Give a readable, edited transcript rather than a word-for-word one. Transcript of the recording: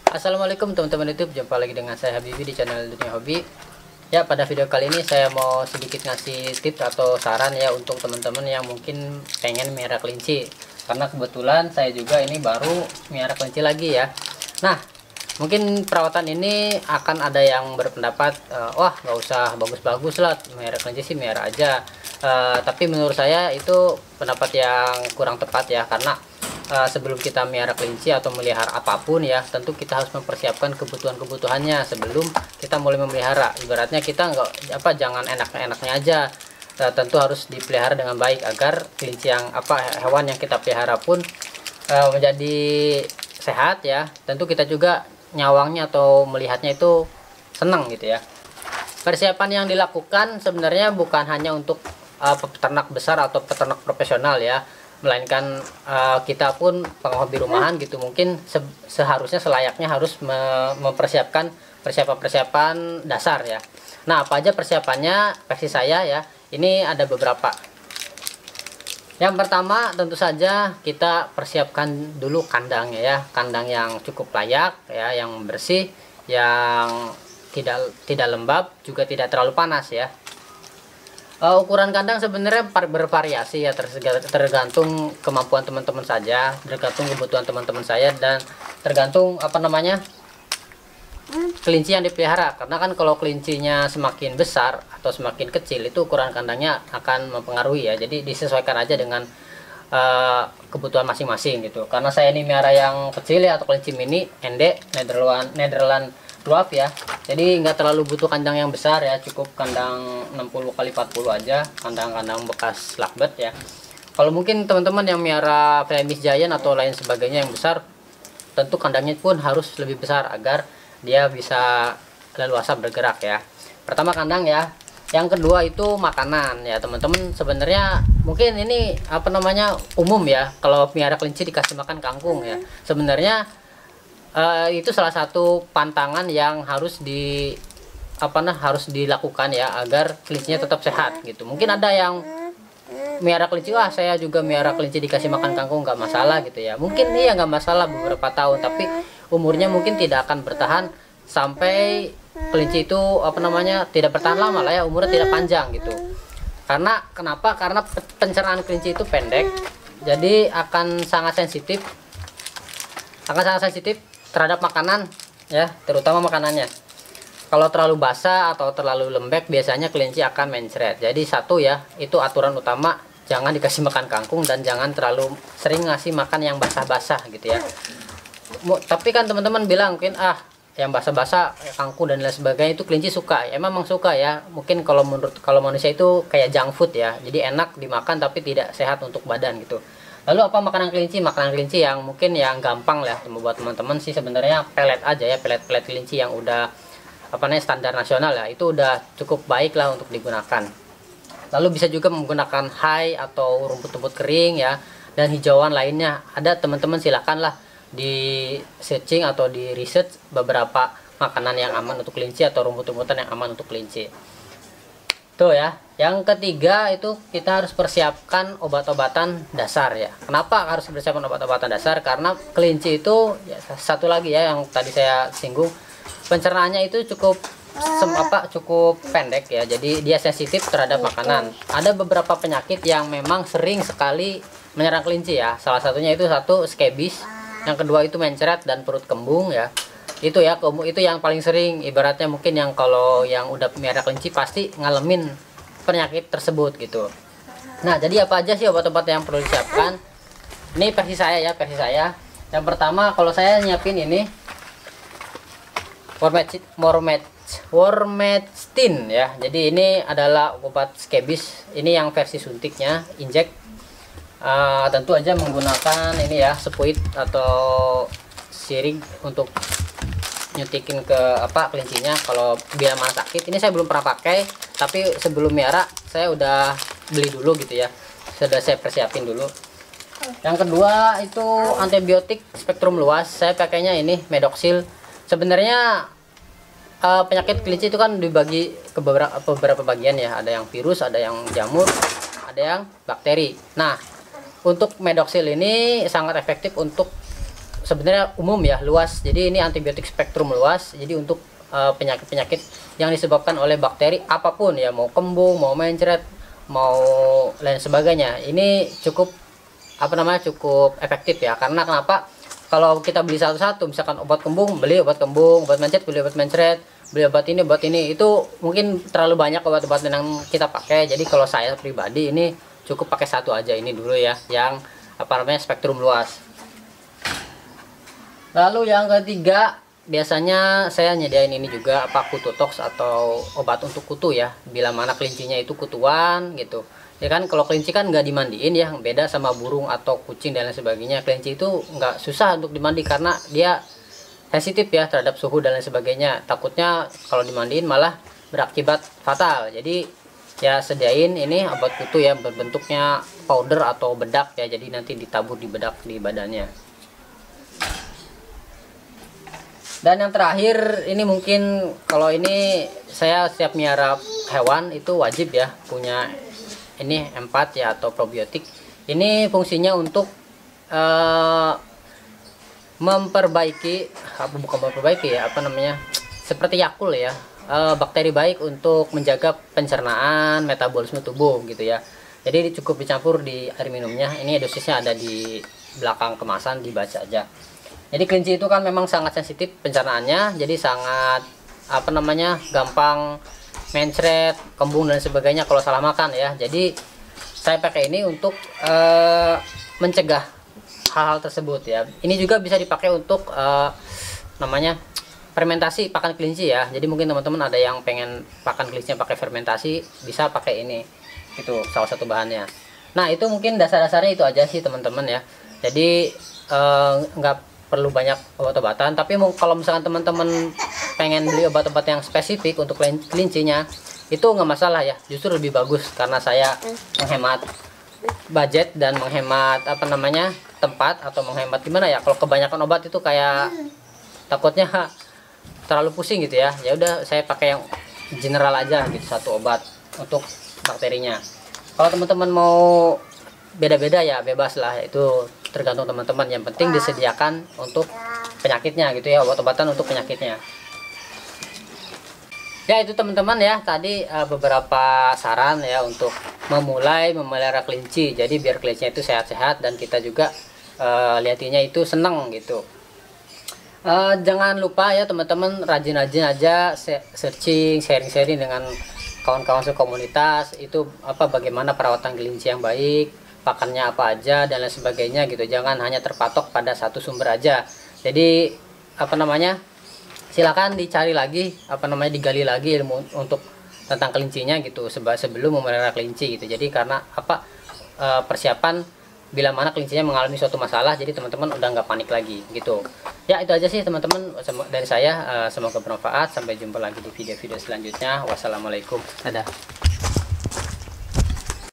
Assalamualaikum teman-teman YouTube, jumpa lagi dengan saya Habibi di channel Dunia Hobi. Ya, pada video kali ini saya mau sedikit ngasih tips atau saran ya untuk teman-teman yang mungkin pengen melihara kelinci. Karena kebetulan saya juga ini baru melihara kelinci lagi ya. Nah, mungkin perawatan ini akan ada yang berpendapat, wah nggak usah bagus-bagus lah, melihara kelinci sih melihara aja. Tapi menurut saya itu pendapat yang kurang tepat ya, karena sebelum kita melihara kelinci atau melihara apapun ya, tentu kita harus mempersiapkan kebutuhan-kebutuhannya sebelum kita mulai memelihara. Ibaratnya kita jangan enak-enaknya aja. Tentu harus dipelihara dengan baik agar kelinci hewan yang kita pelihara pun menjadi sehat ya. Tentu kita juga nyawangnya atau melihatnya itu senang gitu ya. Persiapan yang dilakukan sebenarnya bukan hanya untuk peternak besar atau peternak profesional ya, melainkan kita pun penghobi rumahan gitu, mungkin seharusnya selayaknya harus mempersiapkan persiapan dasar ya. Nah, apa aja persiapannya versi saya ya, ini ada beberapa. Yang pertama tentu saja kita persiapkan dulu kandangnya ya, kandang yang cukup layak ya, yang bersih, yang tidak lembab, juga tidak terlalu panas ya. Ukuran kandang sebenarnya bervariasi ya, tergantung kemampuan teman-teman saja, tergantung kebutuhan teman-teman saya, dan tergantung kelinci yang dipelihara. Karena kan kalau kelincinya semakin besar atau semakin kecil, itu ukuran kandangnya akan mempengaruhi ya. Jadi disesuaikan aja dengan kebutuhan masing-masing gitu. Karena saya ini melihara yang kecil ya, atau kelinci mini ND Nederland Dwarf ya, jadi nggak terlalu butuh kandang yang besar ya, cukup kandang 60 kali 40 aja, kandang-kandang bekas lakbet ya. Kalau mungkin teman-teman yang melihara Flemish Giant atau lain sebagainya yang besar, tentu kandangnya pun harus lebih besar agar dia bisa leluasa bergerak ya. Pertama kandang ya, yang kedua itu makanan ya teman-teman. Sebenarnya mungkin ini umum ya, kalau melihara kelinci dikasih makan kangkung ya, sebenarnya itu salah satu pantangan yang harus dilakukan ya, agar kelincinya tetap sehat gitu. Mungkin ada yang melihara kelinci, wah saya juga melihara kelinci dikasih makan kangkung nggak masalah gitu ya. Mungkin iya nggak masalah beberapa tahun, tapi umurnya mungkin tidak akan bertahan sampai kelinci itu tidak bertahan lama lah ya, umurnya tidak panjang gitu. Karena kenapa? Karena pencernaan kelinci itu pendek, jadi akan sangat sensitif terhadap makanan ya, terutama makanannya. Kalau terlalu basah atau terlalu lembek, biasanya kelinci akan mencret. Jadi satu ya, itu aturan utama, jangan dikasih makan kangkung dan jangan terlalu sering ngasih makan yang basah-basah gitu ya. Tapi kan teman-teman bilang mungkin yang basah-basah kangkung dan lain sebagainya itu kelinci suka ya, memang suka ya. Mungkin kalau manusia itu kayak junk food ya, jadi enak dimakan tapi tidak sehat untuk badan gitu. Lalu apa makanan kelinci? Makanan kelinci yang mungkin yang gampang lah buat teman-teman sih, sebenarnya pelet aja ya, pelet kelinci yang udah standar nasional ya, itu udah cukup baik lah untuk digunakan. Lalu bisa juga menggunakan hay atau rumput-rumput kering ya, dan hijauan lainnya. Ada teman-teman silakan lah di searching atau di research beberapa makanan yang aman untuk kelinci atau rumput-rumputan yang aman untuk kelinci. Tuh ya. Yang ketiga itu kita harus persiapkan obat-obatan dasar ya. Kenapa harus persiapkan obat-obatan dasar? Karena kelinci itu ya, satu lagi ya yang tadi saya singgung, pencernaannya itu cukup pendek ya. Jadi dia sensitif terhadap makanan. Ada beberapa penyakit yang memang sering sekali menyerang kelinci ya. Salah satunya itu scabies, yang kedua itu mencret dan perut kembung ya. Itu yang paling sering. Ibaratnya mungkin yang kalau yang udah melihara kelinci pasti ngalamin penyakit tersebut gitu. Nah, jadi apa aja sih obat-obat yang perlu disiapkan? Ini versi saya ya, Yang pertama, kalau saya nyiapin ini Wormectin ya. Jadi ini adalah obat scabies. Ini yang versi suntiknya, injek. Tentu aja menggunakan ini ya, sepuit atau siring untuk nyutikin ke kelincinya kalau biar mana sakit. Ini saya belum pernah pakai, tapi sebelum melihara saya udah beli dulu gitu ya, sudah saya persiapin dulu. Yang kedua itu antibiotik spektrum luas, saya pakainya ini Medoxil. Sebenarnya penyakit kelinci itu kan dibagi ke beberapa bagian ya, ada yang virus, ada yang jamur, ada yang bakteri. Nah, untuk Medoxil ini sangat efektif untuk sebenarnya umum ya, luas. Jadi ini antibiotik spektrum luas. Jadi untuk penyakit-penyakit yang disebabkan oleh bakteri apapun ya, mau kembung, mau mencret, mau lain sebagainya. Ini cukup cukup efektif ya. Karena kenapa? Kalau kita beli satu-satu, misalkan obat kembung, beli obat kembung, obat mencret, beli obat mencret, beli obat ini, itu mungkin terlalu banyak obat-obat yang kita pakai. Jadi kalau saya pribadi ini cukup pakai satu aja ini dulu ya, yang spektrum luas. Lalu yang ketiga, biasanya saya nyediain ini juga kutu tox atau obat untuk kutu ya, bila mana kelincinya itu kutuan gitu. Ya kan, kalau kelinci kan nggak dimandiin ya, beda sama burung atau kucing dan lain sebagainya. Kelinci itu nggak susah untuk dimandi karena dia sensitif ya terhadap suhu dan lain sebagainya. Takutnya kalau dimandiin malah berakibat fatal. Jadi ya sediain ini obat kutu ya, berbentuknya powder atau bedak ya, jadi nanti ditabur di bedak di badannya. Dan yang terakhir ini, mungkin kalau ini saya setiap miara hewan itu wajib ya punya ini M4 ya atau probiotik. Ini fungsinya untuk memperbaiki, bukan memperbaiki ya, seperti Yakult ya, bakteri baik untuk menjaga pencernaan, metabolisme tubuh gitu ya. Jadi cukup dicampur di air minumnya. Ini dosisnya ada di belakang kemasan, dibaca aja. Jadi kelinci itu kan memang sangat sensitif pencernaannya, jadi sangat gampang mencret, kembung dan sebagainya kalau salah makan ya. Jadi saya pakai ini untuk mencegah hal-hal tersebut ya. Ini juga bisa dipakai untuk fermentasi pakan kelinci ya. Jadi mungkin teman-teman ada yang pengen pakan kelincinya pakai fermentasi, bisa pakai ini. Itu salah satu bahannya. Nah, itu mungkin dasar-dasarnya itu aja sih teman-teman ya. Jadi nggak perlu banyak obat-obatan, tapi kalau misalkan teman-teman pengen beli obat-obat yang spesifik untuk kelincinya, itu nggak masalah ya, justru lebih bagus karena saya menghemat budget dan menghemat tempat, atau menghemat gimana ya, kalau kebanyakan obat itu kayak takutnya terlalu pusing gitu ya. Ya udah saya pakai yang general aja gitu, satu obat untuk bakterinya. Kalau teman-teman mau beda-beda ya bebas lah, itu tergantung teman-teman. Yang penting disediakan untuk penyakitnya gitu ya, obat-obatan untuk penyakitnya. Ya itu teman-teman ya, tadi beberapa saran ya untuk memulai memelihara kelinci. Jadi biar kelincinya itu sehat-sehat dan kita juga lihatnya itu seneng gitu. Jangan lupa ya teman-teman, rajin-rajin aja searching, sharing-sharing dengan kawan-kawan sekomunitas itu bagaimana perawatan kelinci yang baik, pakannya apa aja dan lain sebagainya gitu. Jangan hanya terpatok pada satu sumber aja. Jadi silakan dicari lagi digali lagi ilmu untuk tentang kelincinya gitu sebelum memelihara kelinci gitu. Jadi karena persiapan bila mana kelincinya mengalami suatu masalah, jadi teman-teman udah nggak panik lagi gitu. Ya itu aja sih teman-teman dari saya, semoga bermanfaat. Sampai jumpa lagi di video-video selanjutnya. Wassalamualaikum. Dadah.